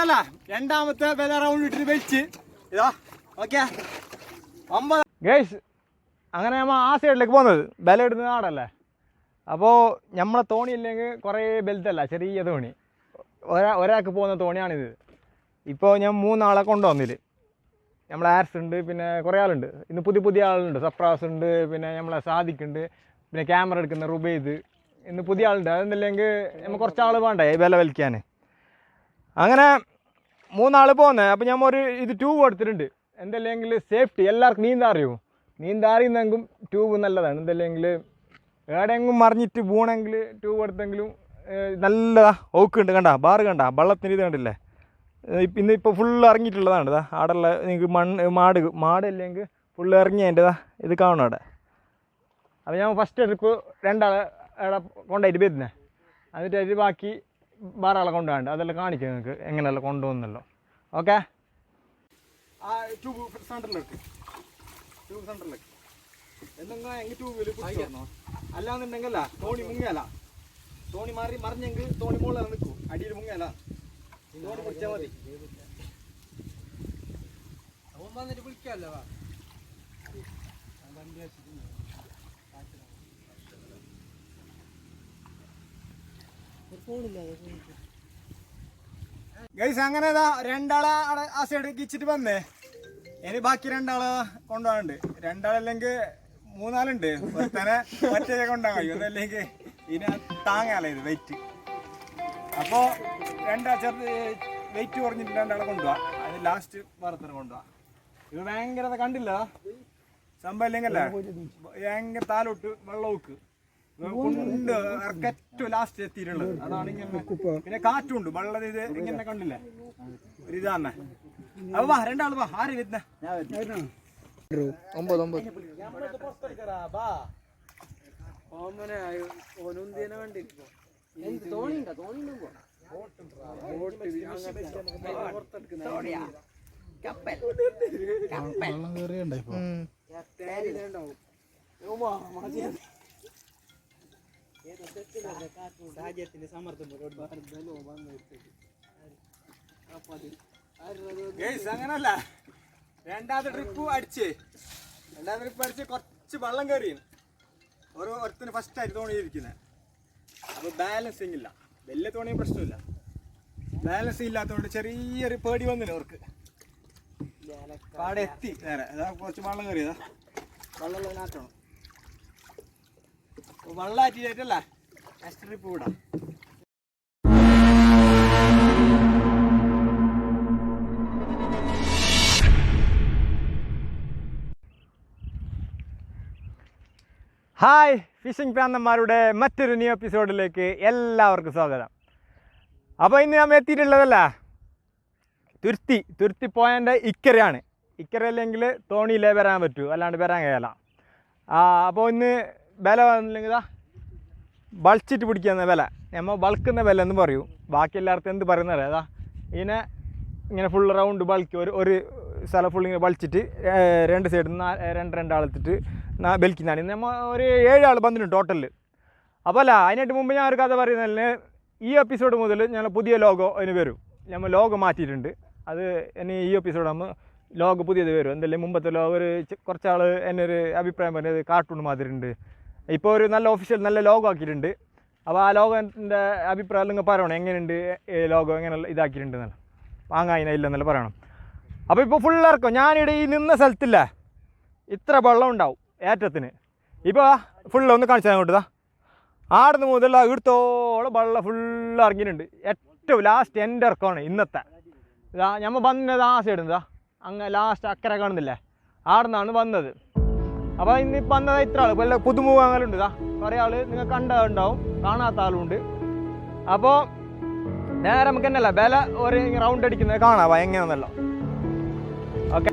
ഉണ്ടല്ല രണ്ടാമത്തെ വില റൗണ്ട് ഇട്ടിട്ട് വെച്ച് ഇതാ ഓക്കെ 9 ഗൈസ്. അങ്ങനെ നമ്മൾ ആ സൈഡിലേക്ക് പോകുന്നത് വില ഇടുന്ന നാടല്ലേ. അപ്പോൾ നമ്മളെ തോണി ഇല്ലെങ്കിൽ കുറേ ബെൽറ്റല്ല, ചെറിയ തോണി, ഒരാൾക്ക് പോകുന്ന തോണിയാണിത്. ഇപ്പോൾ ഞാൻ 3 ആളെ കൊണ്ടുവന്നില്ല. നമ്മളെ ആർസ് ഉണ്ട്, പിന്നെ കുറേ ആളുണ്ട്. ഇന്ന് പുതിയ ആളുണ്ട്. സപ്രാസ് ഉണ്ട്, പിന്നെ നമ്മളെ സാദിക്കുണ്ട്, പിന്നെ ക്യാമറ എടുക്കുന്ന റുബൈദ്. ഇന്ന് പുതിയ ആളുണ്ട്. അതെന്നില്ലെങ്കിൽ നമ്മൾ കുറച്ച് ആൾ വേണ്ടേ വില വലിക്കാൻ. അങ്ങനെ 3 ആൾ പോകുന്നത്. അപ്പോൾ ഞാൻ ഇത് ട്യൂബ് എടുത്തിട്ടുണ്ട്. എന്തല്ലെങ്കിൽ സേഫ്റ്റി, എല്ലാവർക്കും നീന്താറിയുന്നെങ്കിലും ട്യൂബ് നല്ലതാണ്. എന്തല്ലെങ്കിൽ എവിടെയെങ്കിലും മറിഞ്ഞിട്ട് വീണെങ്കിൽ ട്യൂബ് എടുത്തെങ്കിലും നല്ലതാ. ഓക്കുണ്ട്, കണ്ട ബാറ് കണ്ട, വെള്ളത്തിന് ഇത് കണ്ടില്ലേ. ഇന്നിപ്പോൾ ഫുള്ള് ഇറങ്ങിയിട്ടുള്ളതാണ്. ഇതാ ആടെയുള്ള നിങ്ങൾക്ക് മാട് അല്ലെങ്കിൽ ഫുള്ള് ഇറങ്ങിയതിൻ്റെതാ ഇത് കാണണം അവിടെ. അപ്പോൾ ഞാൻ ഫസ്റ്റ് ട്രിപ്പ് 2 ആളെ അവിടെ കൊണ്ടുപോയിട്ട് വരുന്നത്. എന്നിട്ട് അതിൽ ബാക്കി വേറെ ആളെ കൊണ്ടുപോകാണ്ട് അതെല്ലാം കാണിക്കാം നിങ്ങൾക്ക് എങ്ങനെയല്ല കൊണ്ടുപോകുന്നല്ലോ. ഓക്കെ. ആ ട്യൂബ് സെൻറ്ററിലേക്ക് എന്തെങ്കിലും എങ്കിൽ ട്യൂബിൽ പിടിച്ചോ. അല്ലാന്നുണ്ടെങ്കിലല്ല തോണി മുങ്ങിയല്ല, തോണി മറിഞ്ഞെങ്കിൽ തോണി മുകളിൽ നിൽക്കും, അടിയിൽ മുങ്ങിയല്ല തോണി പിടിച്ചാൽ മതി. വന്നിട്ട് വിളിക്കാമല്ലോ. ഗൈസ് അങ്ങനെ 2 ആളെ ആ സൈഡ് കിച്ചിട്ട് വന്നേ. ഇനി ബാക്കി 2 ആളെ കൊണ്ടുപോകാനുണ്ട്. 2 ആളല്ലെങ്കിൽ 3 ആളുണ്ട്. ഒരുത്തനെ മറ്റേ കൊണ്ടുപോകാൻ കഴിയും, അതല്ലെങ്കിൽ ഇതിനെ താങ്ങാല ഇത് വെയിറ്റ്. അപ്പോൾ 2 ചെറുത് വെയിറ്റ് കുറഞ്ഞിട്ട് 2 ആളെ കൊണ്ടുപോകാം. അത് ലാസ്റ്റ് വേറെത്തന്നെ കൊണ്ടുപോകാം. ഇത് ഭയങ്കര കണ്ടില്ല സംഭവം ഇല്ലെങ്കിലേ ഭയങ്കര താലോട്ട് വെള്ളമൊക്കെ കൊണ്ട് ഇറക്കറ്റവും ലാസ്റ്റ് എത്തിയിട്ടുള്ളത്. അതാണ് ഇങ്ങനെ. പിന്നെ കാറ്റുണ്ട്, വെള്ളം ഇത് ഇങ്ങനെ കണ്ടില്ലേ ഒരു ഇതാന്നെ. അപ്പൊ വാ 2 ആള് വാ. ആര് വരുന്ന 9 സാഹചര്യത്തിന്റെ സമ്മർദ്ദം അങ്ങനല്ല. രണ്ടാമത്തെ ട്രിപ്പ് അടിച്ച് കുറച്ച് വെള്ളം കയറി ഒരുത്തിന് ഫസ്റ്റ് ആയിട്ട് തോണി ഇരിക്കുന്നത്. അപ്പോൾ ബാലൻസിങ് ഇല്ല. വലിയ തോണിയും പ്രശ്നമില്ല, ബാലൻസ് ഇല്ലാത്തതുകൊണ്ട് ചെറിയൊരു പേടി വന്നില്ല അവർക്ക്. പാടെ എത്തി നേരെ. അതാ കുറച്ച് വെള്ളം കയറിയതാ, വെള്ളം നാട്ടണം. വെള്ളമാറ്റിട്ടല്ല നെക്സ്റ്റ് ട്രിപ്പ് വിടാം. ഹായ്, ഫിഷിംഗ് പ്രാന്തന്മാരുടെ മറ്റൊരു ന്യൂ എപ്പിസോഡിലേക്ക് എല്ലാവർക്കും സ്വാഗതം. അപ്പോൾ ഇന്ന് നമ്മൾ എത്തിയിട്ടുള്ളതല്ല തുരുത്തി പോയതിൻ്റെ ഇക്കരയാണ്. ഇക്കര അല്ലെങ്കിൽ തോണിയിലേ വരാൻ പറ്റൂ, അല്ലാണ്ട് വരാൻ കഴിയല. അപ്പോൾ ഇന്ന് വില വന്നില്ലെങ്കിൽ ബൾച്ചിട്ട് പിടിക്കുന്ന വില, നമ്മൾ ബൾക്കുന്ന വില എന്ന് പറയും. ബാക്കി എല്ലായിടത്തും എന്ത് പറയുന്നത് അതാ. ഇതിനെ ഇങ്ങനെ ഫുൾ റൗണ്ട് ബൾക്ക് ഒരു സ്ഥലം ഫുൾ ഇങ്ങനെ ബളിച്ചിട്ട് 2 സൈഡിൽ നിന്ന് 2 ആളെത്തിട്ട് ബലിക്കുന്നതാണ്. ഇന്ന് നമ്മൾ ഒരു 7 ആൾ വന്നിട്ടുണ്ട് ടോട്ടലിൽ. അപ്പോൾ അല്ല, അതിനായിട്ട് മുമ്പ് ഞാൻ ഒരു കഥ പറയുന്നതിന് ഈ എപ്പിസോഡ് മുതൽ ഞങ്ങൾ പുതിയ ലോഗോ അതിന് വരും. നമ്മൾ ലോഗോ മാറ്റിയിട്ടുണ്ട്. അത് ഇനി ഈ എപ്പിസോഡ് ആകുമ്പോൾ ലോഗോ പുതിയത് വരും. എന്തായാലും മുമ്പത്തെ ലോഗോ കുറച്ചാൾ എന്നെ ഒരു അഭിപ്രായം പറഞ്ഞത് കാർട്ടൂൺ മാതിരി ഉണ്ട്. ഇപ്പോൾ ഒരു നല്ല ഒഫീഷ്യൽ നല്ല ലോഗോ ആക്കിയിട്ടുണ്ട്. അപ്പോൾ ആ ലോഗോൻ്റെ അഭിപ്രായം നിങ്ങൾ പറയണം, എങ്ങനെയുണ്ട് ലോഗോ, എങ്ങനെ ഇതാക്കിയിട്ടുണ്ടെന്നല്ല, വാങ്ങാനില്ലെന്നല്ല പറയണം. അപ്പോൾ ഇപ്പോൾ ഫുൾ ഇറക്കും. ഞാനിവിടെ ഈ നിന്ന സ്ഥലത്തില്ല ഇത്ര വെള്ളം ഉണ്ടാവും ഏറ്റത്തിന്. ഇപ്പോൾ ഫുള്ള് ഒന്ന് കാണിച്ചാൽ അങ്ങോട്ട് ആടുന്ന് മുതൽ ഇടത്തോളം വെള്ളം ഫുള്ള് ഇറങ്ങിയിട്ടുണ്ട്. ഏറ്റവും ലാസ്റ്റ് എൻ്റെ ഇറക്കമാണ് ഇന്നത്തെ. ഇതാ നമ്മൾ വന്നത് ആ സൈഡ് ഇതാ അങ്ങ് ലാസ്റ്റ് അക്കരെ കാണുന്നില്ലേ, ആടുന്നാണ് വന്നത്. അപ്പോൾ ഇന്നിപ്പോൾ വന്നത് ഇത്ര ആൾ വല്ല പുതുമുഖങ്ങളുണ്ട്. ഇതാ കുറേ ആൾ നിങ്ങൾ കണ്ടുണ്ടാവും, കാണാത്ത ആളുണ്ട്. അപ്പോൾ നേരെ നമുക്ക് എന്നല്ല വില ഒരു റൗണ്ട് അടിക്കുന്നത് കാണാം എങ്ങനെയാണെന്നല്ലോ. ഓക്കെ.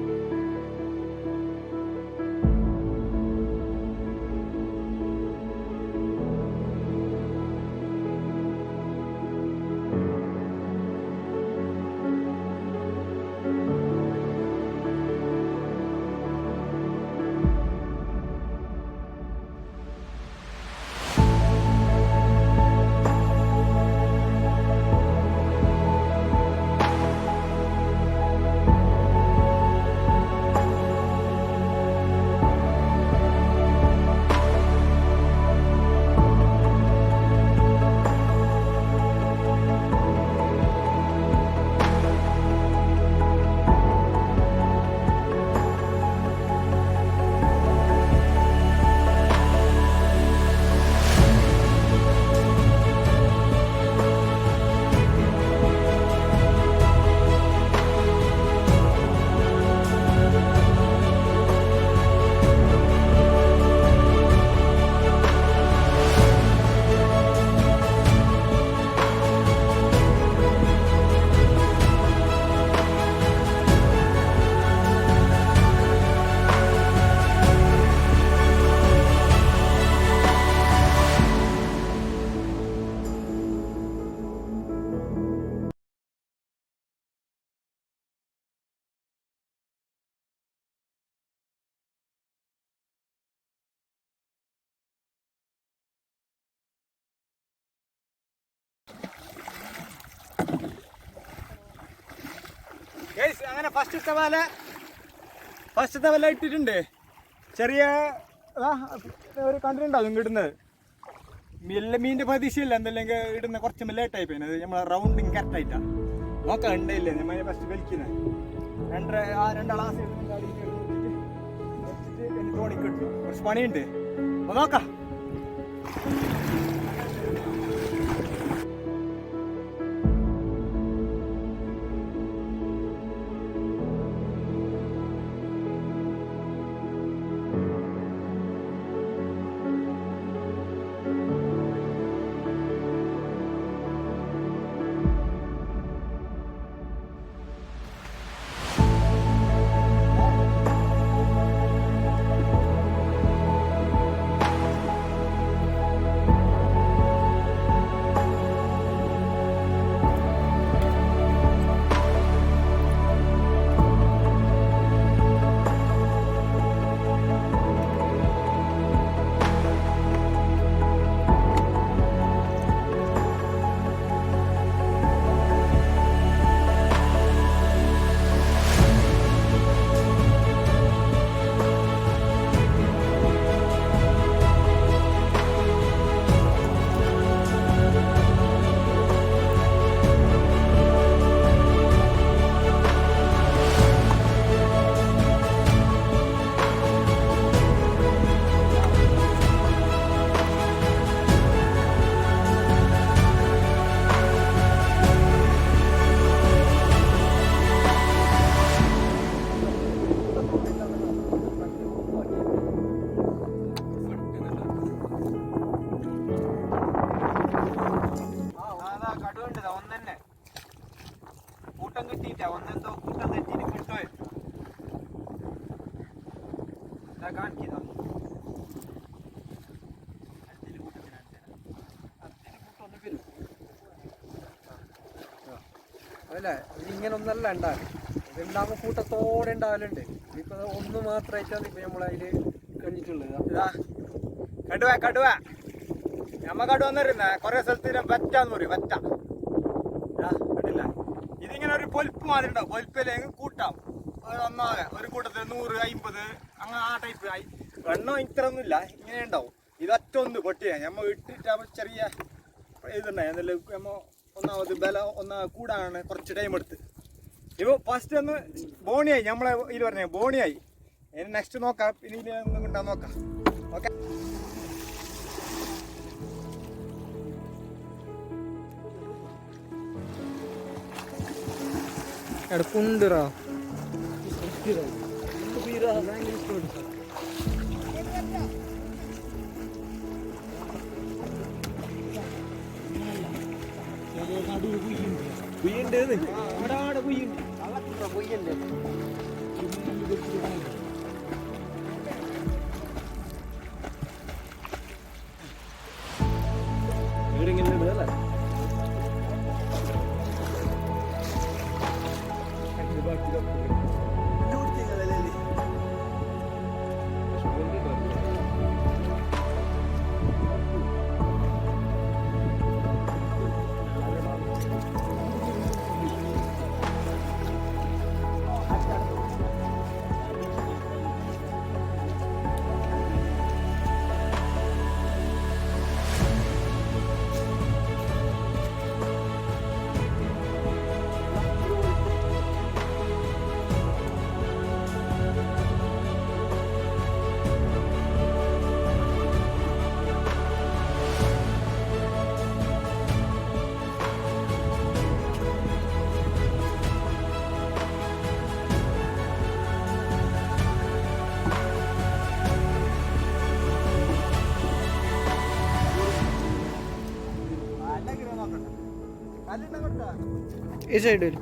അങ്ങനെ ഫസ്റ്റത്തെ വല ഇട്ടിട്ടുണ്ട്. ചെറിയ ഒരു കണ്ടിട്ടുണ്ടാവും ഇടുന്നത്. മീനിൻ്റെ പ്രതീക്ഷയില്ല, എന്തെങ്കിലും ഇടുന്ന കുറച്ച് ലേറ്റായി പോയത്. നമ്മളെ റൗണ്ടിങ് കറക്റ്റായിട്ടാണ് നോക്കാം. ഉണ്ടയില്ലേ നമ്മൾ ഫസ്റ്റ് വലിക്കുന്നത് രണ്ടാളാസ് തോണിക്ക് കിട്ടും. കുറച്ച് പണിയുണ്ട്, അപ്പോൾ നോക്കാം. അല്ലേ ഇങ്ങനെ ഒന്നല്ല ഉണ്ടാകും. ഇതുണ്ടാകുമ്പോൾ കൂട്ടത്തോടെ ഉണ്ടാവലുണ്ട്. ഇപ്പൊ ഒന്ന് മാത്രമായിട്ടാണ് ഇപ്പൊ നമ്മളതില് കഴിഞ്ഞിട്ടുള്ളത്. കടുവ നമ്മ കടുവ എന്നറിയുന്ന കുറെ സ്ഥലത്ത് വറ്റാന്ന് പറയും. വറ്റ കണ്ടില്ല, ഇതിങ്ങനെ ഒരു പൊലിപ്പ് മാതിരി ഉണ്ടാവും. പൊലിപ്പില്ലെങ്കിൽ കൂട്ടാം ഒന്നാകെ ഒരു കൂട്ടത്തിൽ 100, 50 അങ്ങനെ ആ ടൈപ്പ്. എണ്ണം ഇത്ര ഒന്നുമില്ല, ഇങ്ങനെ ഉണ്ടാവും. ഇതൊറ്റ ഒന്ന് പൊട്ടിയാ നമ്മ ഇട്ടിട്ട് ചെറിയ ഇതുണ്ടായി. എന്തെങ്കിലും നമ്മ ഒന്നാമത് ബലം കൂടാണ് കുറച്ച് ടൈം എടുത്ത്. ഇപ്പോൾ ഫസ്റ്റ് ഒന്ന് ബോണിയായി, നമ്മളെ ഇത് പറഞ്ഞ ബോണിയായി. ഇനി നെക്സ്റ്റ് നോക്കാം, ഇനി ഒന്നും കിട്ടാൻ നോക്കാം. ഓക്കെ, കുണ്ടിറാ കുയ്യുണ്ട്, ഇവിടെ ആടെ കുയ്യുണ്ട്, കുയ്യുണ്ട്. ഈ സൈഡിൽ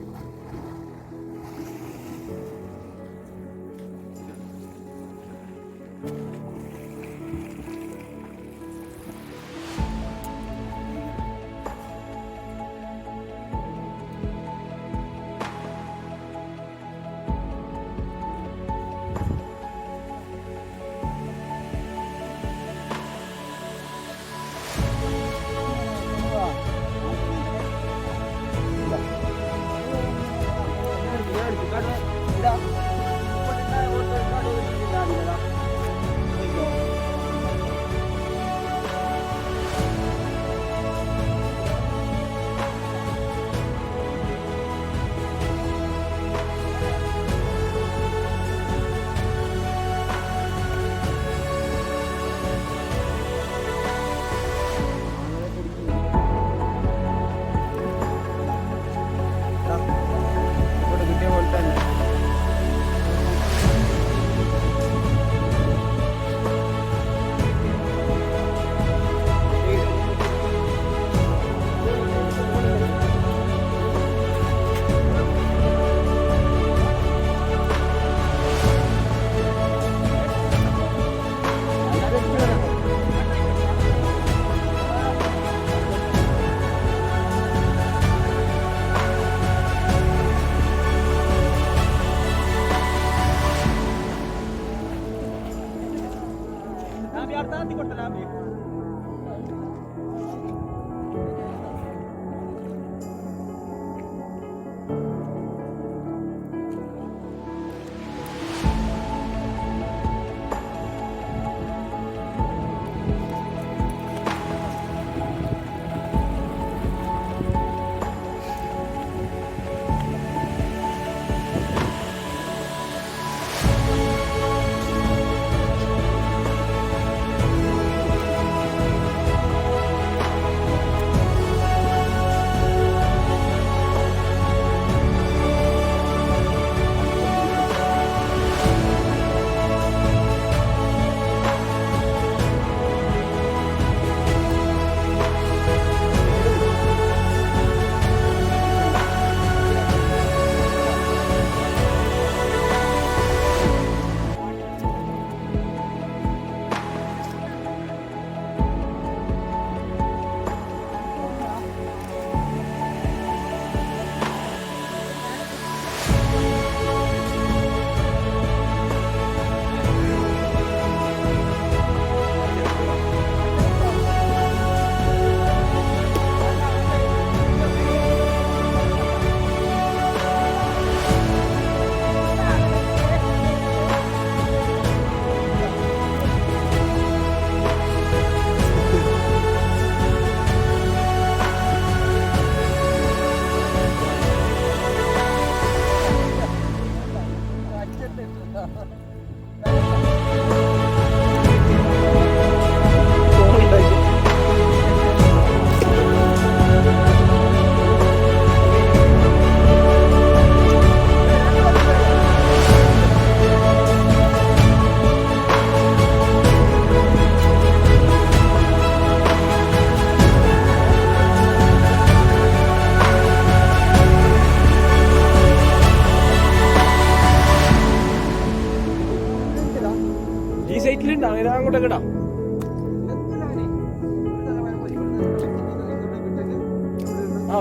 അങ്ങോട്ടൊക്കെ ഇടാം.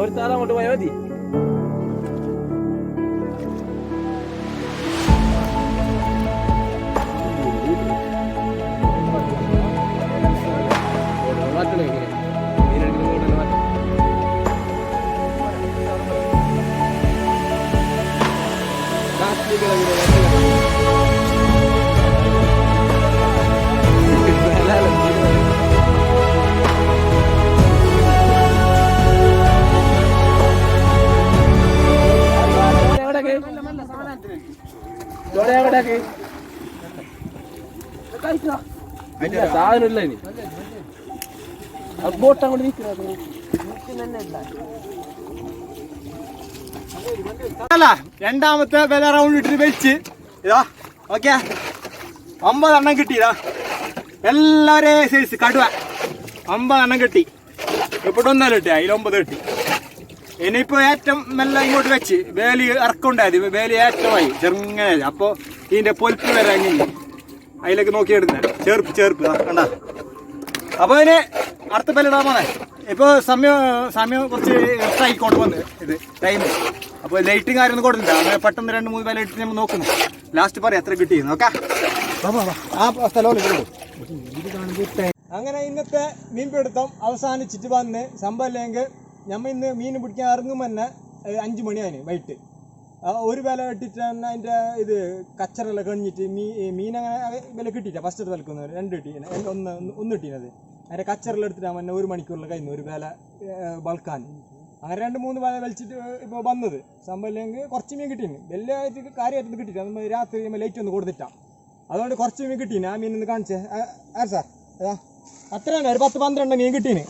ഒരു താരം അങ്ങോട്ട് പോയാൽ മതി. സാധനമില്ല ഇനി ബോട്ട് അങ്ങോട്ട് രണ്ടാമത്തെ വില റൗണ്ട് ഇട്ടിട്ട് വെച്ച് ഇതാ ഓക്കെ 50 എണ്ണം കിട്ടിയതാ. എല്ലാവരേ സൈസ് കടുവ 50 എണ്ണം കിട്ടി. ഇവിടെ ഒന്നല്ല കിട്ടി, അതിൽ 9 കിട്ടി. ഇനിയിപ്പോ ഏറ്റവും മെല്ലെ ഇങ്ങോട്ട് വെച്ച് വേലി ഇറക്കുണ്ടായത്, വേലി ഏറ്റമായി ചെറുങ്ങനെ. അപ്പോൾ ഇതിന്റെ പൊലിപ്പ് വരെ അങ്ങനെ അതിലേക്ക് നോക്കിയെടുക്കുന്ന ചേർപ്പ് കണ്ട. അപ്പോൾ അതിന് അടുത്ത പെല്ലിടാൻ പോണേ. ഇപ്പോൾ സമയം കുറച്ച് ആയിക്കൊണ്ട് വന്ന് ഇത് ടൈം. അപ്പോൾ ലൈറ്റും കാര്യമൊന്നും കൊടുത്തില്ല. അങ്ങനെ പെട്ടെന്ന് 2-3 പേല ഇട്ട് നമ്മൾ നോക്കുന്നു. ലാസ്റ്റ് പറയാം എത്ര കിട്ടിയെന്ന്. ഓക്കെ, ആ സ്ഥലം. അങ്ങനെ ഇന്നത്തെ മീൻപിടുത്തം അവസാനിച്ചിട്ട് വന്ന് സംഭവമില്ലെങ്കിൽ നമ്മൾ ഇന്ന് മീൻ പിടിക്കാൻ ഇറങ്ങുമ്പോൾ തന്നെ 5 മണിയായി വൈകിട്ട്. ഒരു വില ഇട്ടിട്ട് തന്നെ അതിൻ്റെ ഇത് കച്ചറെല്ലാം കഴിഞ്ഞിട്ട് മീൻ അങ്ങനെ വില കിട്ടിയില്ല. ഫസ്റ്റ് വിലക്കൊന്ന് 2 കിട്ടീനെ, ഒന്ന് കിട്ടീനത്. അതിൻ്റെ കച്ചറെല്ലാം എടുത്തിട്ടാണ് പിന്നെ 1 മണിക്കൂറിൽ കഴിഞ്ഞു ഒരു വില ബൾക്കാൻ. അങ്ങനെ 2-3 വില വലിച്ചിട്ട് ഇപ്പോൾ വന്നത് സംഭവം. ഇല്ലെങ്കിൽ കുറച്ച് മീൻ കിട്ടീന്, വലിയ കാര്യമായിട്ട് കിട്ടിയില്ല. നമ്മൾ രാത്രി ലൈറ്റ് ഒന്ന് കൊടുത്തിട്ടാണ്, അതുകൊണ്ട് കുറച്ച് മീൻ കിട്ടീന്. ആ മീൻ ഒന്ന് കാണിച്ചേ സാർ. അതാ അത്രയാണ്, ഒരു 10-12 മീൻ കിട്ടീന്.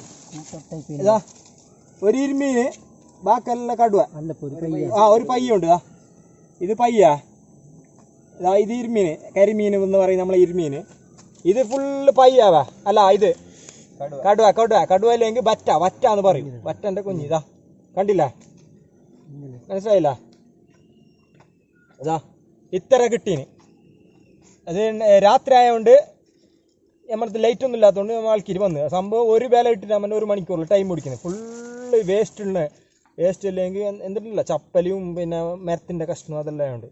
ഇതാ ഒരു ഇരുമീന്, ബാക്കെല്ലാം കടുവ. ഒരു പയ്യുണ്ട്. ഇത് പയ്യാ. ഇതാ ഇത് ഇരുമീന്, കരിമീൻ എന്ന് പറയും നമ്മളെ ഇരുമീന്. ഇത് ഫുള്ള് പയ്യാവാ. അല്ല ഇത് കടുവ അല്ലെങ്കിൽ വറ്റ എന്ന് പറയും. വറ്റൻ്റെ കുഞ്ഞ്. ഇതാ കണ്ടില്ല, മനസ്സിലായില്ല? ഇതാ ഇത്ര കിട്ടീന്. അത് രാത്രി ആയതുകൊണ്ട് നമ്മളത് ലൈറ്റ് ഒന്നും ഇല്ലാത്തതുകൊണ്ട് നമ്മൾ ആൾക്കാർ വന്ന് സംഭവം ഒരു വില ഇട്ടിട്ട് നമ്മൾ 1 മണിക്കൂറിൽ ടൈം പിടിക്കുന്നത്. ഫുള്ള് വേസ്റ്റ് ഇല്ലെങ്കിൽ എന്തിട്ടില്ല, ചപ്പലും പിന്നെ മരത്തിൻ്റെ കഷ്ണം അതെല്ലാം ഉണ്ട്.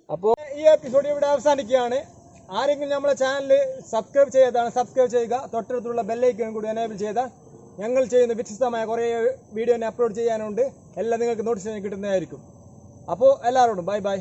അപ്പോൾ ഈ എപ്പിസോഡ് ഇവിടെ അവസാനിക്കുകയാണ്. ആരെങ്കിലും നമ്മളെ ചാനൽ സബ്സ്ക്രൈബ് ചെയ്തതാണ്, സബ്സ്ക്രൈബ് ചെയ്യുക. തൊട്ടടുത്തുള്ള ബെല്ലൈക്കൺ കൂടി എനേബിൾ ചെയ്താൽ ഞങ്ങൾ ചെയ്യുന്ന വ്യത്യസ്തമായ കുറേ വീഡിയോ അപ്ലോഡ് ചെയ്യാനുണ്ട്. എല്ലാം നിങ്ങൾക്ക് നോട്ടിഫിക്കേഷൻ കിട്ടുന്നതായിരിക്കും. അപ്പോൾ എല്ലാവരോടും ബൈ ബൈ.